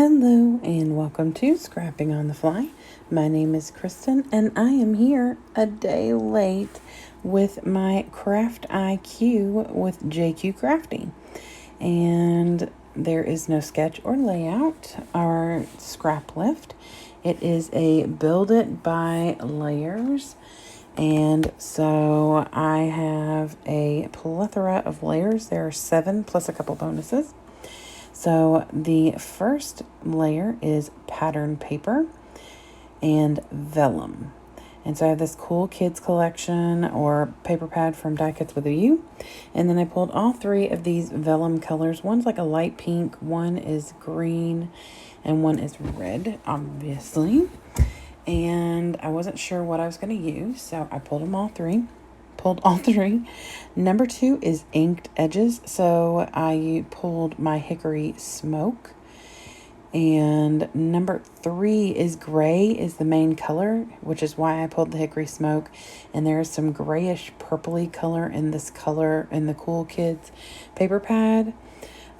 Hello and welcome to Scrapping on the Fly. My name is Kristen and I am here a day late with my Craft IQ with JQ Crafting. And there is no sketch or layout or scrap lift. It is a build it by layers. And so I have a plethora of layers. There are 7 plus a couple bonuses. So the first layer is pattern paper and vellum. And so I have this cool kids collection or paper pad from Die Cuts with a U. And then I pulled all 3 of these vellum colors. One's like a light pink, one is green, and one is red, obviously. And I wasn't sure what I was going to use, so I pulled all 3. Number 2 is inked edges. So I pulled my hickory smoke. And number 3 is gray is the main color, which is why I pulled the hickory smoke. And there's some grayish purpley color in this color in the Cool Kids paper pad.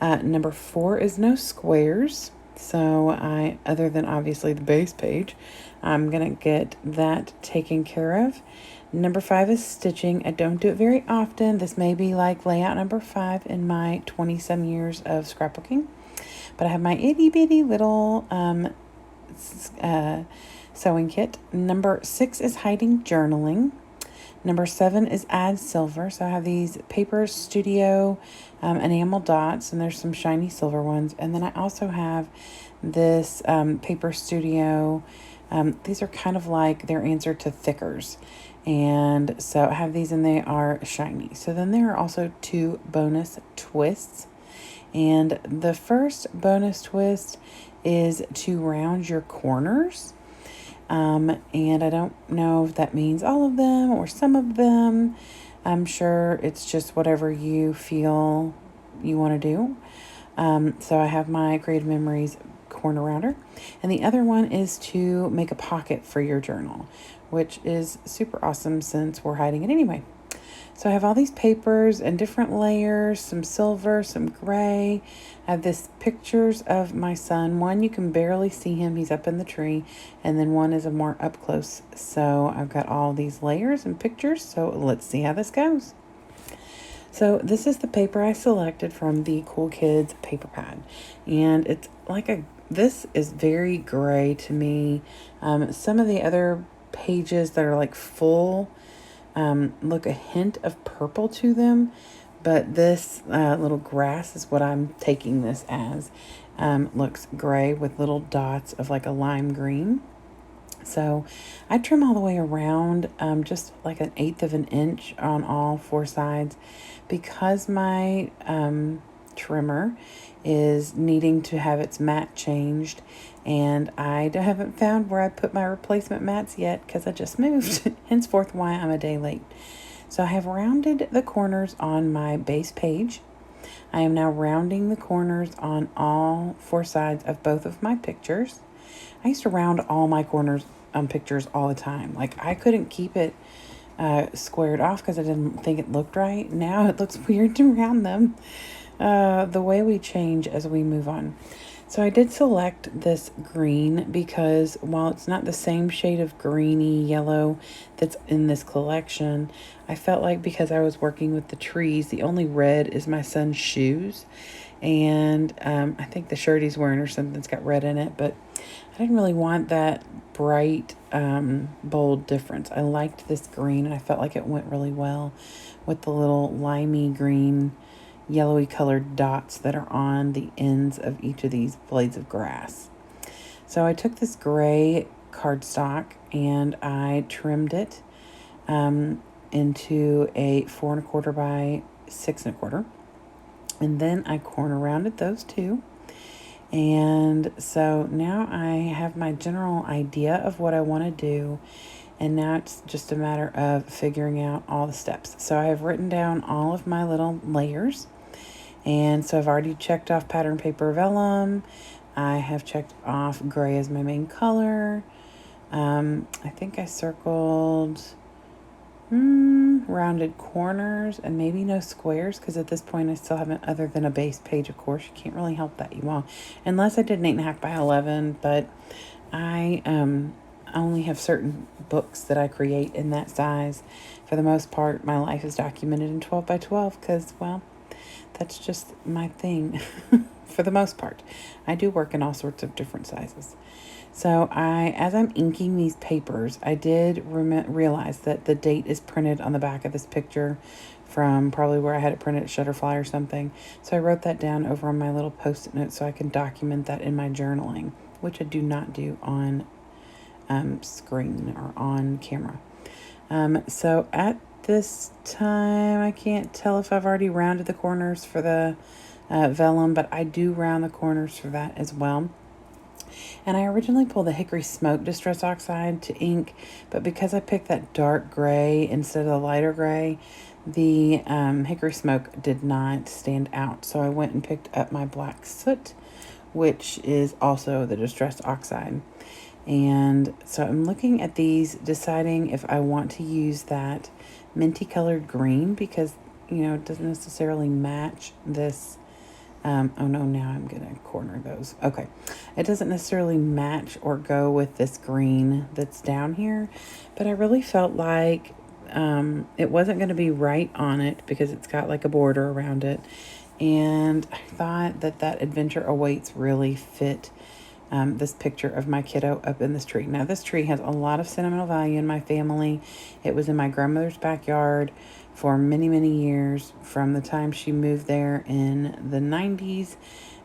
Number 4 is no squares. So other than obviously the base page, I'm going to get that taken care of. Number 5 is stitching. I don't do it very often. This may be like layout number 5 in my 20-some years of scrapbooking. But I have my itty bitty little sewing kit. Number 6 is hiding journaling. Number 7 is add silver. So I have these Paper Studio enamel dots, and there's some shiny silver ones. And then I also have this Paper Studio. These are kind of like their answer to thickers. And so I have these and they are shiny. So then there are also 2 bonus twists. And the first bonus twist is to round your corners. And I don't know if that means all of them or some of them. I'm sure it's just whatever you feel you want to do. So I have my Creative Memories corner rounder. And the other one is to make a pocket for your journal, which is super awesome since we're hiding it anyway. So I have all these papers and different layers, some silver, some gray. I have this pictures of my son. One, you can barely see him. He's up in the tree. And then one is a more up close. So I've got all these layers and pictures. So let's see how this goes. So this is the paper I selected from the Cool Kids paper pad. And it's like this is very gray to me. Some of the other pages that are like full look a hint of purple to them, but this little grass is what I'm taking this as. Looks gray with little dots of like a lime green. So I trim all the way around, just like 1/8 of an inch on all 4 sides, because my trimmer is needing to have its mat changed, and I haven't found where I put my replacement mats yet because I just moved, henceforth why I'm a day late. So I have rounded the corners on my base page. I am now rounding the corners on all 4 sides of both of my pictures. I used to round all my corners on pictures all the time. Like I couldn't keep it squared off because I didn't think it looked right. Now it looks weird to round them. The way we change as we move on. So I did select this green because while it's not the same shade of greeny yellow that's in this collection, I felt like because I was working with the trees, the only red is my son's shoes. And I think the shirt he's wearing or something's got red in it, but I didn't really want that bright, bold difference. I liked this green and I felt like it went really well with the little limey green, yellowy colored dots that are on the ends of each of these blades of grass. So I took this gray cardstock and I trimmed it into a 4 1/4 by 6 1/4. And then I corner rounded those 2. And so now I have my general idea of what I want to do. And now it's just a matter of figuring out all the steps. So I have written down all of my little layers. And so I've already checked off pattern paper vellum. I have checked off gray as my main color. I think I circled rounded corners and maybe no squares, because at this point I still haven't, other than a base page, of course. You can't really help that, you all. Unless I did an 8.5 by 11, but I only have certain books that I create in that size. For the most part, my life is documented in 12 by 12 because, well, that's just my thing. For the most part, I do work in all sorts of different sizes. So as I'm inking these papers, I did realize that the date is printed on the back of this picture from probably where I had it printed at Shutterfly or something. So I wrote that down over on my little Post-it note so I can document that in my journaling, which I do not do on screen or on camera. So at this time, I can't tell if I've already rounded the corners for the vellum, but I do round the corners for that as well. And I originally pulled the Hickory Smoke Distress Oxide to ink, but because I picked that dark gray instead of the lighter gray, the Hickory Smoke did not stand out. So I went and picked up my Black Soot, which is also the Distress Oxide. And so I'm looking at these, deciding if I want to use that minty colored green because, it doesn't necessarily match this. Oh no, now I'm going to corner those. Okay. It doesn't necessarily match or go with this green that's down here, but I really felt like it wasn't going to be right on it because it's got like a border around it. And I thought that Adventure Awaits really fit this picture of my kiddo up in this tree. Now, this tree has a lot of sentimental value in my family. It was in my grandmother's backyard for many, many years, from the time she moved there in the 90s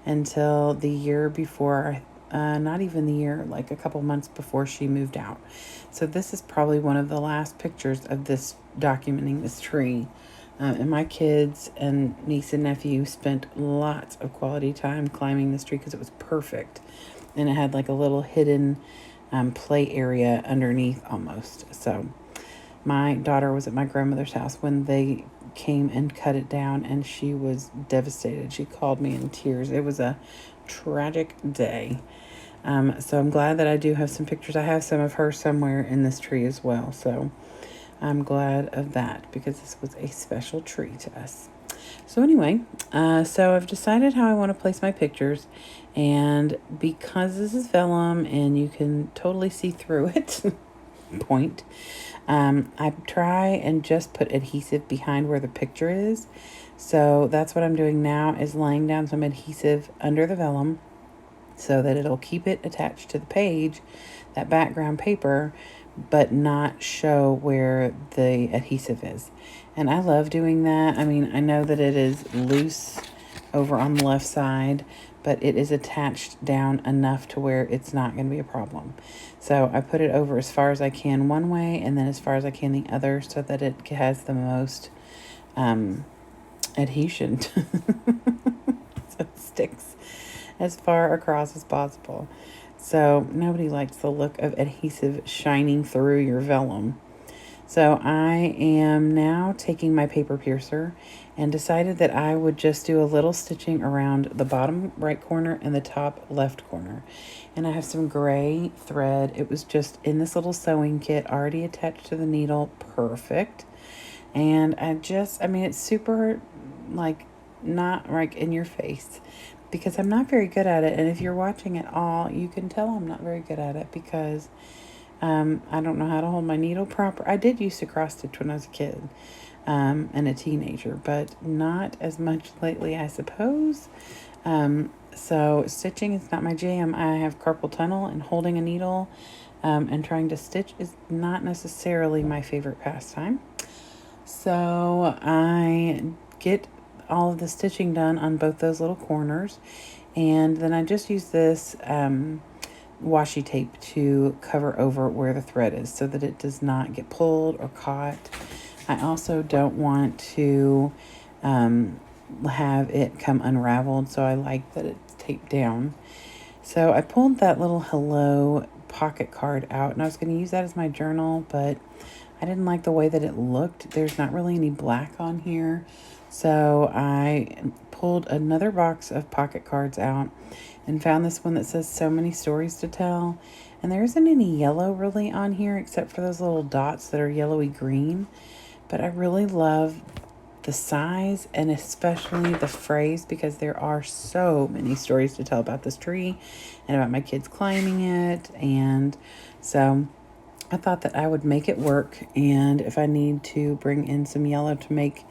until the year before, not even the year, like a couple months before she moved out. So this is probably one of the last pictures of this documenting this tree. And my kids and niece and nephew spent lots of quality time climbing this tree because it was perfect. And it had like a little hidden play area underneath almost. So my daughter was at my grandmother's house when they came and cut it down, and she was devastated. She called me in tears. It was a tragic day. So I'm glad that I do have some pictures. I have some of her somewhere in this tree as well. So I'm glad of that because this was a special tree to us. So anyway, so I've decided how I want to place my pictures, and because this is vellum and you can totally see through it, I try and just put adhesive behind where the picture is. So that's what I'm doing now, is laying down some adhesive under the vellum so that it'll keep it attached to the page, that background paper, but not show where the adhesive is. And I love doing that. I mean, I know that it is loose over on the left side, but it is attached down enough to where it's not going to be a problem. So I put it over as far as I can one way and then as far as I can the other so that it has the most adhesion so it sticks as far across as possible. So nobody likes the look of adhesive shining through your vellum. So I am now taking my paper piercer and decided that I would just do a little stitching around the bottom right corner and the top left corner. And I have some gray thread. It was just in this little sewing kit already attached to the needle. Perfect. And it's super like not like in your face because I'm not very good at it. And if you're watching it all, you can tell I'm not very good at it because I don't know how to hold my needle proper. I did used to cross stitch when I was a kid and a teenager, but not as much lately, I suppose. So stitching is not my jam. I have carpal tunnel, and holding a needle and trying to stitch is not necessarily my favorite pastime. So I get all of the stitching done on both those little corners, and then I just use this washi tape to cover over where the thread is so that it does not get pulled or caught. I also don't want to have it come unraveled, so I like that it's taped down. So I pulled that little hello pocket card out, and I was going to use that as my journal, but I didn't like the way that it looked. There's not really any black on here, so I pulled another box of pocket cards out and found this one that says so many stories to tell. And there isn't any yellow really on here except for those little dots that are yellowy green. But I really love the size and especially the phrase, because there are so many stories to tell about this tree and about my kids climbing it. And so I thought that I would make it work, and if I need to bring in some yellow to make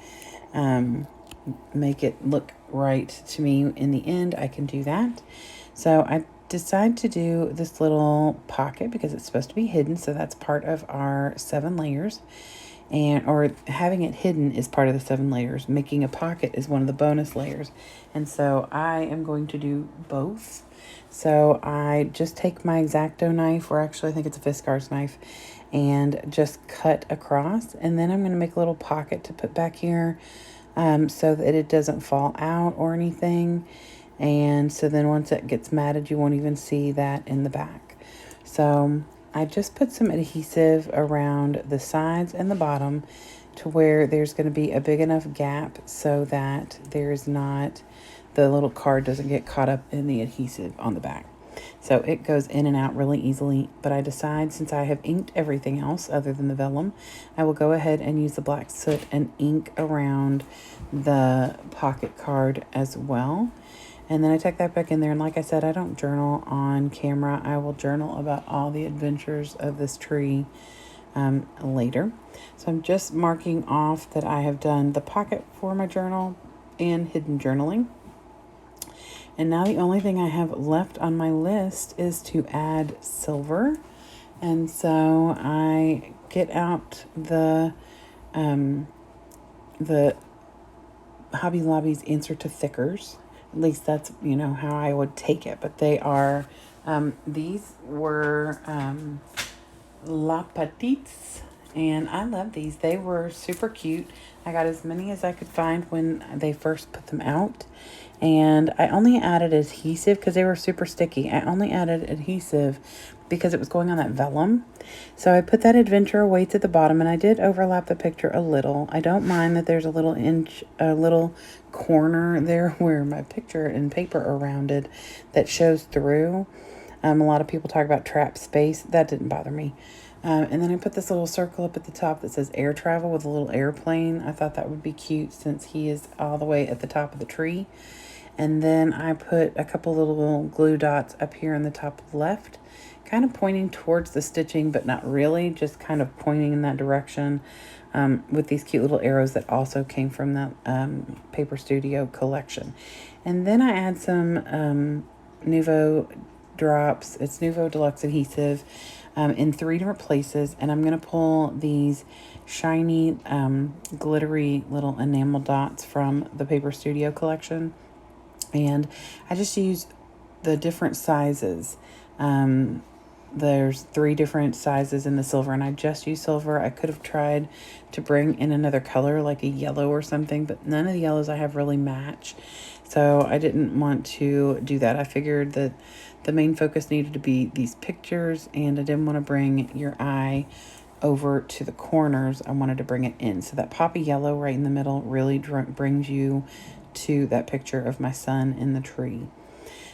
it look right to me in the end, I can do that. So I decided to do this little pocket because it's supposed to be hidden, so that's part of our 7 layers. Or having it hidden is part of the 7 layers. Making a pocket is one of the bonus layers. And so I am going to do both. So I just take my X-Acto knife, or actually I think it's a Fiskars knife, and just cut across. And then I'm going to make a little pocket to put back here so that it doesn't fall out or anything. And so then once it gets matted, you won't even see that in the back. So I just put some adhesive around the sides and the bottom to where there's going to be a big enough gap so that there's not, the little card doesn't get caught up in the adhesive on the back. So it goes in and out really easily. But I decide, since I have inked everything else other than the vellum, I will go ahead and use the black soot and ink around the pocket card as well. And then I tuck that back in there. And like I said, I don't journal on camera. I will journal about all the adventures of this tree later. So I'm just marking off that I have done the pocket for my journal and hidden journaling. And now the only thing I have left on my list is to add silver. And so I get out the Hobby Lobby's Answer to Thickers. At least that's, how I would take it. But they are, these were La Petites, and I love these. They were super cute. I got as many as I could find when they first put them out. And I only added adhesive because they were super sticky. I only added adhesive because it was going on that vellum. So I put that adventure weights at the bottom, and I did overlap the picture a little. I don't mind that there's a little corner there where my picture and paper are rounded that shows through. A lot of people talk about trap space. That didn't bother me. And then I put this little circle up at the top that says air travel with a little airplane. I thought that would be cute since he is all the way at the top of the tree. And then I put a couple little glue dots up here in the top left, kind of pointing towards the stitching, but not really, just kind of pointing in that direction, with these cute little arrows that also came from the Paper Studio collection. And then I add some Nuvo drops. It's Nuvo Deluxe adhesive in 3 different places. And I'm going to pull these shiny, glittery little enamel dots from the Paper Studio collection. And I just use the different sizes. There's 3 different sizes in the silver, and I just use silver. I could have tried to bring in another color, like a yellow or something, but none of the yellows I have really match. So I didn't want to do that. I figured that the main focus needed to be these pictures, and I didn't want to bring your eye over to the corners. I wanted to bring it in. So that poppy yellow right in the middle really brings you to that picture of my son in the tree.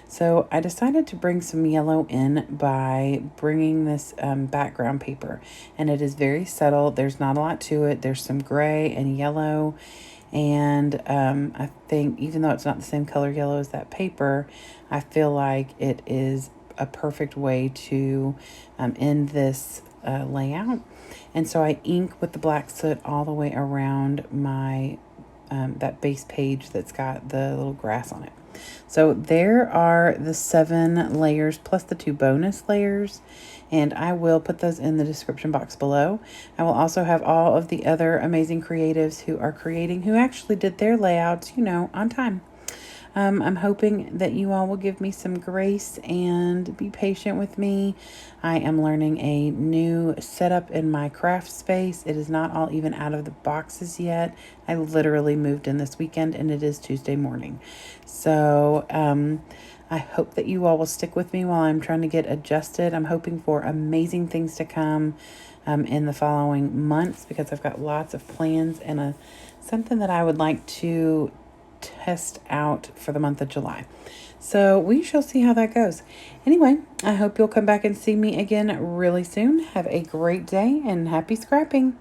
So I decided to bring some yellow in by bringing this background paper, and it is very subtle. There's not a lot to it. There's some gray and yellow, and I think even though it's not the same color yellow as that paper, I feel like it is a perfect way to end this layout. And so I ink with the black soot all the way around my that base page that's got the little grass on it. So there are the 7 layers plus the 2 bonus layers, and I will put those in the description box below. I will also have all of the other amazing creatives who actually did their layouts, on time. I'm hoping that you all will give me some grace and be patient with me. I am learning a new setup in my craft space. It is not all even out of the boxes yet. I literally moved in this weekend, and it is Tuesday morning. So I hope that you all will stick with me while I'm trying to get adjusted. I'm hoping for amazing things to come in the following months, because I've got lots of plans and something that I would like to test out for the month of July. So we shall see how that goes. Anyway, I hope you'll come back and see me again really soon. Have a great day and happy scrapping.